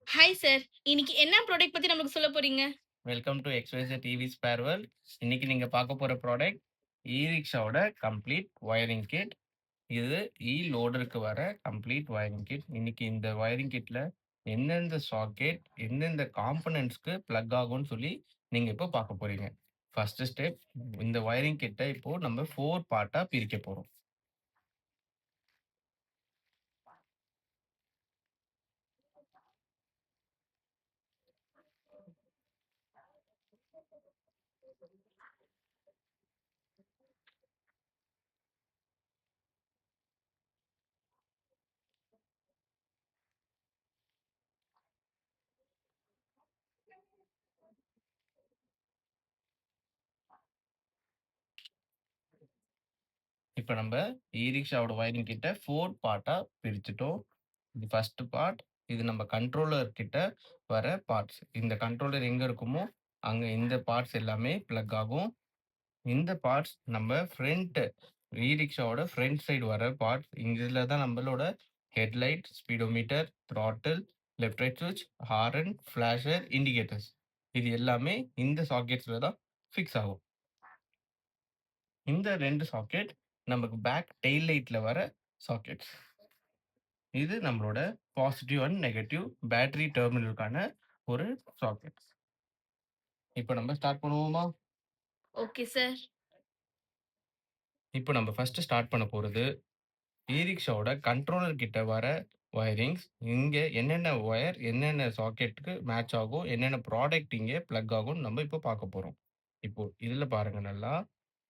Hi sir. இன்னைக்கு என்ன product பத்தி நமக்கு சொல்லப் போறீங்க? Welcome to exvised TV spare world. இன்னைக்கு நீங்க பார்க்க போற ப்ராடக்ட் இ-ரிக்ஷாவோட கம்ப்ளீட் வயரிங் கிட். இது லோடருக்கு வர கம்ப்ளீட் வயரிங் கிட். இன்னைக்கு இந்த வயரிங் கிட்ல எந்தெந்த சாக்கெட், எந்தெந்த காம்போனன்ட்ஸ்க்கு பிளக் ஆகும்னு சொல்லி நீங்க இப்போ பார்க்க போறீங்க. ஃபர்ஸ்ட் ஸ்டெப், இந்த வயரிங் கிட்ட இப்போ நம்ம 4 பார்ட்டா பிரிக்க போறோம். இப்ப நம்ம இ-ரிக்ஷாவோட வயரிங் கிட்ட 4 பார்ட்டா பிரிச்சுட்டோம். இது ஃபர்ஸ்ட் பார்ட். இது நம்ம கண்ட்ரோலர் கிட்ட வர பார்ட்ஸ். இந்த கண்ட்ரோலர் எங்க இருக்குமோ, அங்க இந்த பார்ட்ஸ் எல்லாமே பிளக் ஆகும். இந்த பார்ட்ஸ் நம்ம ஃப்ரண்ட் இ-ரிக்ஷாவோட ஃப்ரண்ட் சைடு வர பார்ட்ஸ். இதுல தான் நம்மளோட headlight, speedometer, throttle, left right ஸ்விட்ச், ஹாரன், ஃபிளாஷர், இண்டிகேட்டர்ஸ். இது எல்லாமே இந்த சாக்கெட்ஸ்ல தான் ஃபிக்ஸ் ஆகும். இந்த 2 சாக்கெட் நமக்கு பேக் டெயில் லைட்ல வர சாக்கெட்ஸ். இது நம்மளோட பாசிட்டிவ் அண்ட் நெகட்டிவ் பேட்டரி டெர்மினலுக்கான ஒரு சாக்கெட். இப்ப நம்ம ஸ்டார்ட் பண்ணுவோமா? Okay sir. இப்ப நம்ம ஃபர்ஸ்ட் ஸ்டார்ட் பண்ண போறது இ-ரிக்ஷாவோட கண்ட்ரோலர் கிட்ட வர வயரிங்ஸ். இங்க என்னென்ன ஒயர், என்னென்ன சாக்கெட்டுக்கு மேட்ச் ஆகும், என்னென்ன ப்ராடக்ட் இங்க பிளக் ஆகும்னு நம்ம இப்போ பார்க்க போறோம். இப்போ இதுல பாருங்க நல்லா.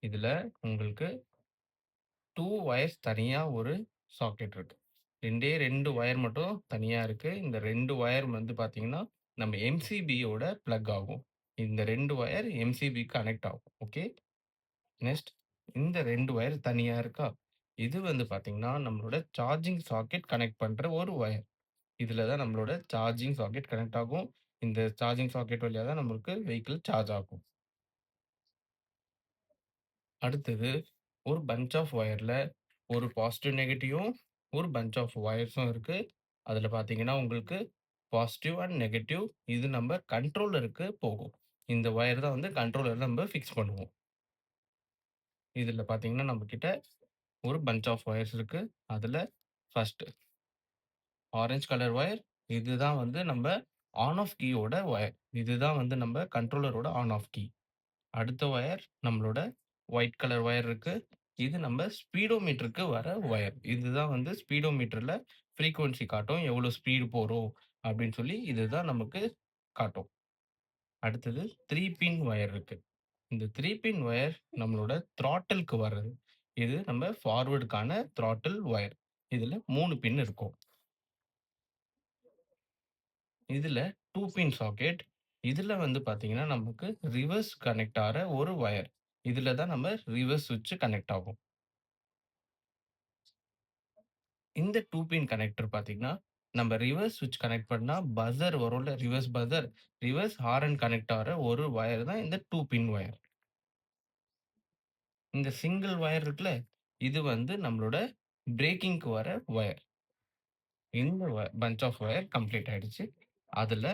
இதுல உங்களுக்கு 2 வயர்ஸ் தனியா ஒரு சாக்கெட் இருக்கு. 2 வயர் மட்டும் தனியா இருக்கு. இந்த 2 வயர் வந்து பார்த்தீங்கன்னா, நம்ம எம்சிபியோட பிளக் ஆகும். இந்த 2 வயர் எம்சிபிக்கு கனெக்ட் ஆகும். ஓகே. நெக்ஸ்ட் இந்த 2 வயர் தனியா இருக்கா? இது வந்து பார்த்தீங்கன்னா, நம்மளோட சார்ஜிங் சாக்கெட் கனெக்ட் பண்ற ஒரு வயர். இதுல தான் நம்மளோட சார்ஜிங் சாக்கெட் கனெக்ட் ஆகும். இந்த சார்ஜிங் சாக்கெட் வழியா தான் நம்மளுக்கு வெஹிக்கிள் சார்ஜ் ஆகும். அடுத்தது ஒரு பஞ்ச் ஆஃப் வயர்ல ஒரு பாசிட்டிவ் நெகட்டிவும், ஒரு பஞ்ச் ஆஃப் வயர்ஸும் இருக்கு. அதுல பார்த்தீங்கன்னா, உங்களுக்கு பாசிட்டிவ் அண்ட் நெகட்டிவ் இது நம்ம கண்ட்ரோலருக்கு போகும். இந்த வயர் தான் வந்து கண்ட்ரோலர்ல நம்ம ஃபிக்ஸ் பண்ணுவோம். இதுல பார்த்தீங்கன்னா, நம்மகிட்ட ஒரு பஞ்ச் ஆஃப் வயர்ஸ் இருக்கு. அதுல ஃபர்ஸ்ட் ஆரஞ்ச் கலர் ஒயர். இதுதான் வந்து நம்ம ஆன் ஆஃப் கீயோட ஒயர். இதுதான் வந்து நம்ம கண்ட்ரோலரோட ஆன் ஆஃப் கீ. அடுத்த ஒயர் நம்மளோட ஒயிட் கலர் ஒயர் இருக்கு. இது நம்ம ஸ்பீடோமீட்டருக்கு வர ஒயர். இதுதான் வந்து ஸ்பீடோமீட்டர்ல ஃப்ரீக்வென்சி காட்டும். எவ்வளோ ஸ்பீடு போறோம் அப்படின்னு சொல்லி இதுதான் நமக்கு காட்டும். அடுத்தது 3 பின் ஒயர் இருக்கு. இந்த 3 பின் ஒயர் நம்மளோட த்ராட்டில்க்கு வர்றது. இது நம்ம ஃபார்வர்டுக்கான த்ராட்டில் ஒயர். இதுல 3 பின் இருக்கும். இதுல 2 பின் சாக்கெட். இதுல வந்து பார்த்தீங்கன்னா, நமக்கு ரிவர்ஸ் கனெக்ட் ஆற ஒரு வயர். இதுல தான் நம்ம ரிவர்ஸ் ஸ்விட்ச் கனெக்ட் ஆகும். இந்த 2 பின் கனெக்டர் பார்த்தீங்கன்னா, நம்ம ரிவர்ஸ் ஸ்விட்ச் கனெக்ட் பண்ணா பஸர் வரும்ல, reverse buzzer, reverse horn connect ஆற ஒரு வயர் தான் இந்த 2 பின் ஒயர். இந்த சிங்கிள் ஒயர் இருக்குல்ல, இது வந்து நம்மளோட பிரேக்கிங்க்கு வர ஒயர். இந்த பஞ்ச் ஆஃப் ஒயர் கம்ப்ளீட் ஆயிடுச்சு. அதுல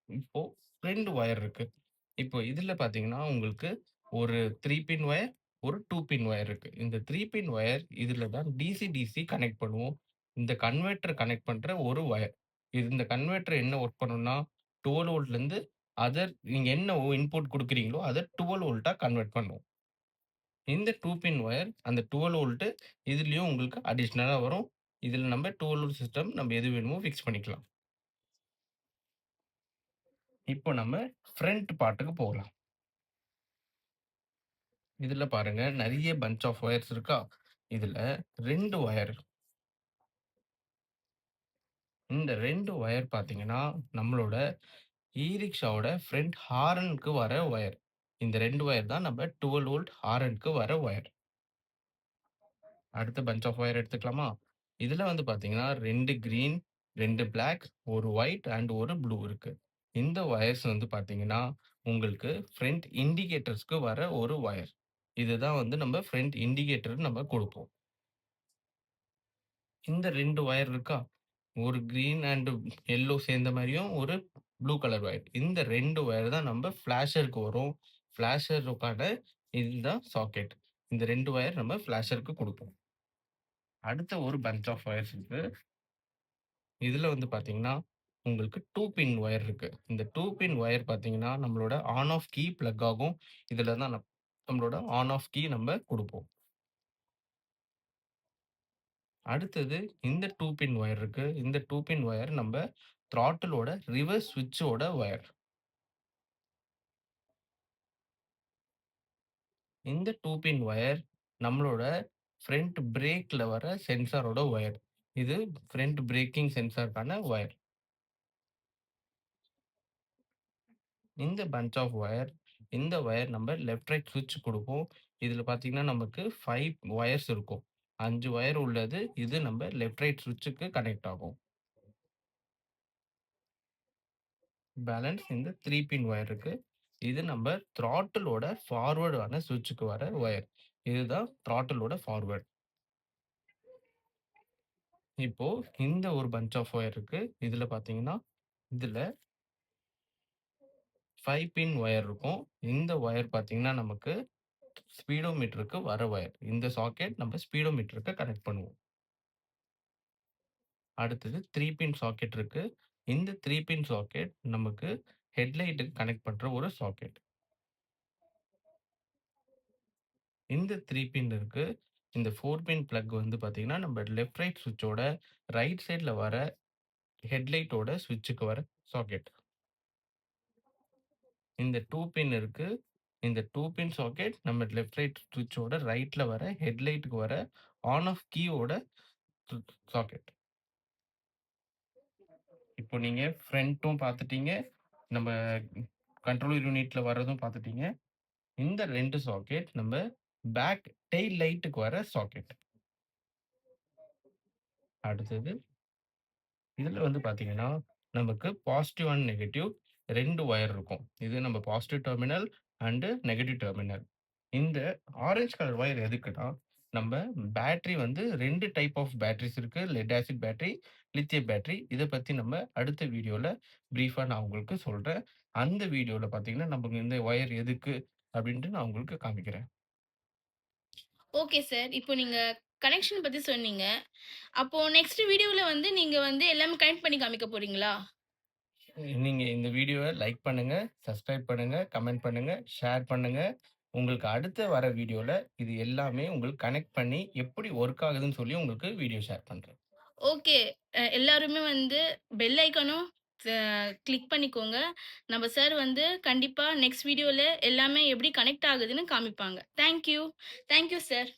இப்போ 2 ஒயர் இருக்கு. இப்போ இதுல பார்த்தீங்கன்னா, உங்களுக்கு ஒரு 3 பின் ஒயர், ஒரு 2 பின் ஒயர் இருக்கு. இந்த 3 பின் ஒயர் இதுல தான் டிசி கனெக்ட் பண்ணுவோம். இந்த கன்வெர்ட்டர் கனெக்ட் பண்ற ஒரு ஒயர். இந்த கன்வெர்ட்டர் என்ன வொர்க் பண்ணும்னா, 12 வோல்ட்லேருந்து நீங்க என்ன இன்புட் குடுக்குறீங்களோ, அத 12 வோல்ட்டா கன்வெர்ட் பண்ணும். இந்த 2 பின் ஒயர் அந்த 12 வோல்ட் இதுலயும் உங்களுக்கு அடிஷனலா வரும். இதுல நம்ம 12 வோல்ட் சிஸ்டம் நம்ம எது வேணுமோ ஃபிக்ஸ் பண்ணிக்கலாம். இப்போ நம்ம ஃப்ரண்ட் பார்ட்டுக்கு போகலாம். இதுல பாருங்க நெறைய பஞ்ச் ஆஃப் ஒயர்ஸ் இருக்கா? இதுல 2 ஒயர். இந்த 2 ஒயர் பார்த்தீங்கன்னா, நம்மளோட இ-ரிக்ஷாவோட ஃப்ரண்ட் ஹாரனுக்கு வர ஒயர். இந்த 2 ஒயர் தான் நம்ம 12 வோல்ட் ஹாரனுக்கு வர ஒயர். அடுத்த பஞ்ச் ஆஃப் ஒயர் எடுத்துக்கலாமா? இதுல வந்து பார்த்தீங்கன்னா 2 green, 2 black, 1 white and 1 blue இருக்கு. இந்த ஒயர்ஸ் வந்து பார்த்தீங்கன்னா, உங்களுக்கு ஃப்ரண்ட் இண்டிகேட்டர்ஸ்க்கு வர ஒரு ஒயர். இதுதான் வந்து நம்ம ஃப்ரண்ட் இண்டிகேட்டர் நம்ம குடுப்போம். இந்த 2 ஒயர் இருக்கா? ஒரு கிரீன் அண்ட் எல்லோ சேர்ந்த மாரியும் ஒரு ப்ளூ கலர் ஒயர். இந்த 2 ஒயர் தான் நம்ம ஃபிளாஷருக்கு வரும். ஃபிளாஷருக்கான இதுதான் சாக்கெட். இந்த 2 ஒயர் நம்ம ஃபிளாஷருக்கு குடுப்போம். அடுத்த ஒரு பஞ்ச் ஆஃப் ஒயர்ஸ் இருக்கு. இதுல வந்து பார்த்தீங்கன்னா, உங்களுக்கு 2 பின் ஒயர் இருக்கு. இந்த 2 பின் ஒயர் பார்த்தீங்கன்னா, நம்மளோட ஆன் ஆஃப் கீ பிளக் ஆகும். இதுல தான் நம்மளோட ஆன் ஆஃப் கீ நம்ம குடுப்போம். அடுத்தது இந்த 2 பின் ஒயர் இருக்கு. இந்த 2 பின் ஒயர் நம்ப த்ராட்டிலோட ரிவர்ஸ் ஸ்விட்சோட ஒயர். இந்த 2 பின் ஒயர் நம்மளோட ஃப்ரண்ட் பிரேக்ல வர சென்சாரோட ஒயர். இது ஃப்ரண்ட் பிரேக்கிங் சென்சார்க்கான ஒயர். இந்த பஞ்ச் ஆஃப் ஒயர் இந்த ஒயர் நம்ம லெஃப்ட் ரைட் ஸ்விட்ச் குடுப்போம். இதுல பார்த்தீங்கன்னா, நமக்கு 5 ஒயர்ஸ் இருக்கும். 5 ஒயர் உள்ளது. இது நம்ம லெஃப்ட் ரைட் ஸ்விட்சுக்கு கனெக்ட் ஆகும். பேலன்ஸ் இந்த 3 பின் ஒயர் இருக்கு. இது நம்ம த்ராட்டிலோட ஃபார்வர்ட் ஆன ஸ்விட்சுக்கு வர ஒயர். இதுதான் த்ராட்டிலோட ஃபார்வர்ட். இப்போ இந்த ஒரு பஞ்ச் ஆஃப் ஒயர் இருக்கு. இதுல பார்த்தீங்கன்னா, இதுல 5 பின் ஒயர் இருக்கும். இந்த ஒயர் பார்த்தீங்கன்னா, நமக்கு ஸ்பீடோமீட்டருக்கு வர ஒயர். இந்த சாக்கெட் நம்ம ஸ்பீடோமீட்டருக்கு கனெக்ட் பண்ணுவோம். அடுத்தது 3 பின் சாக்கெட் இருக்கு. இந்த 3 பின் சாக்கெட் நமக்கு ஹெட்லைட்டுக்கு கனெக்ட் பண்ற ஒரு சாக்கெட். இந்த 3 பின் இருக்கு. இந்த 4 பின் பிளக் வந்து பார்த்தீங்கன்னா, நம்ம லெஃப்ட் ரைட் ஸ்விட்சோட ரைட் சைட்ல வர ஹெட்லைட்டோட ஸ்விட்சுக்கு வர சாக்கெட். இந்த 2 பின் இருக்கு. இந்த 2 பின் சாக்கெட் நம்ம லெஃப்ட் ரைட் ஸ்விட்சோட ரைட்ல வர ஹெட்லைட்டுக்கு வர ஆன் ஆஃப் கீயோட சாக்கெட். இப்போ நீங்க ஃப்ரண்ட்டும் பார்த்துட்டீங்க. நம்ம கண்ட்ரோல் யூனிட்ல வர்றதும் பார்த்துட்டீங்க. இந்த 2 சாக்கெட் நம்ம பேக் டெயில் லைட்டுக்கு வர சாக்கெட். அடுத்தது இதுல வந்து பார்த்தீங்கன்னா, நமக்கு பாசிட்டிவ் அண்ட் நெகட்டிவ் 2 ஒயர் இருக்கும். இது நம்ம positive terminal and negative terminal. இந்த ஆரஞ்ச் கலர் ஒயர் எதுக்குன்னா, நம்ம பேட்டரி வந்து 2 டைப் ஆஃப் பேட்டரீஸ் இருக்கு. Lead acid battery, lithium battery. இத பத்தி நம்ம அடுத்த வீடியோல பிரீஃபா நான் உங்களுக்கு சொல்றேன். அந்த வீடியோல பார்த்தீங்கன்னா, நமக்கு இந்த ஒயர் எதுக்கு அப்டின்ட்டு நான் உங்களுக்கு காமிக்கிறேன். Okay sir. இப்போ நீங்க கனெக்ஷன் பத்தி சொன்னீங்க. அப்போ நெக்ஸ்ட் வீடியோல வந்து நீங்க வந்து எல்லாமே கனெக்ட் பண்ணி காமிக்க போறீங்களா? நீங்க இந்த வீடியோவ லைக் பண்ணுங்க, சப்ஸ்கிரைப் பண்ணுங்க, கமெண்ட் பண்ணுங்க, ஷேர் பண்ணுங்க. உங்களுக்கு அடுத்து வர வீடியோல இது எல்லாமே உங்களுக்கு கனெக்ட் பண்ணி எப்படி ஒர்க் ஆகுதுன்னு சொல்லி உங்களுக்கு வீடியோ ஷேர் பண்றேன். ஓகே. எல்லாருமே வந்து பெல் ஐகானும் அ கிளிக் பண்ணிக்கோங்க. நம்ம சார் வந்து கண்டிப்பா நெக்ஸ்ட் வீடியோல எல்லாமே எப்படி கனெக்ட் ஆகுதுன்னு காமிப்பாங்க. Thank you. Thank you sir.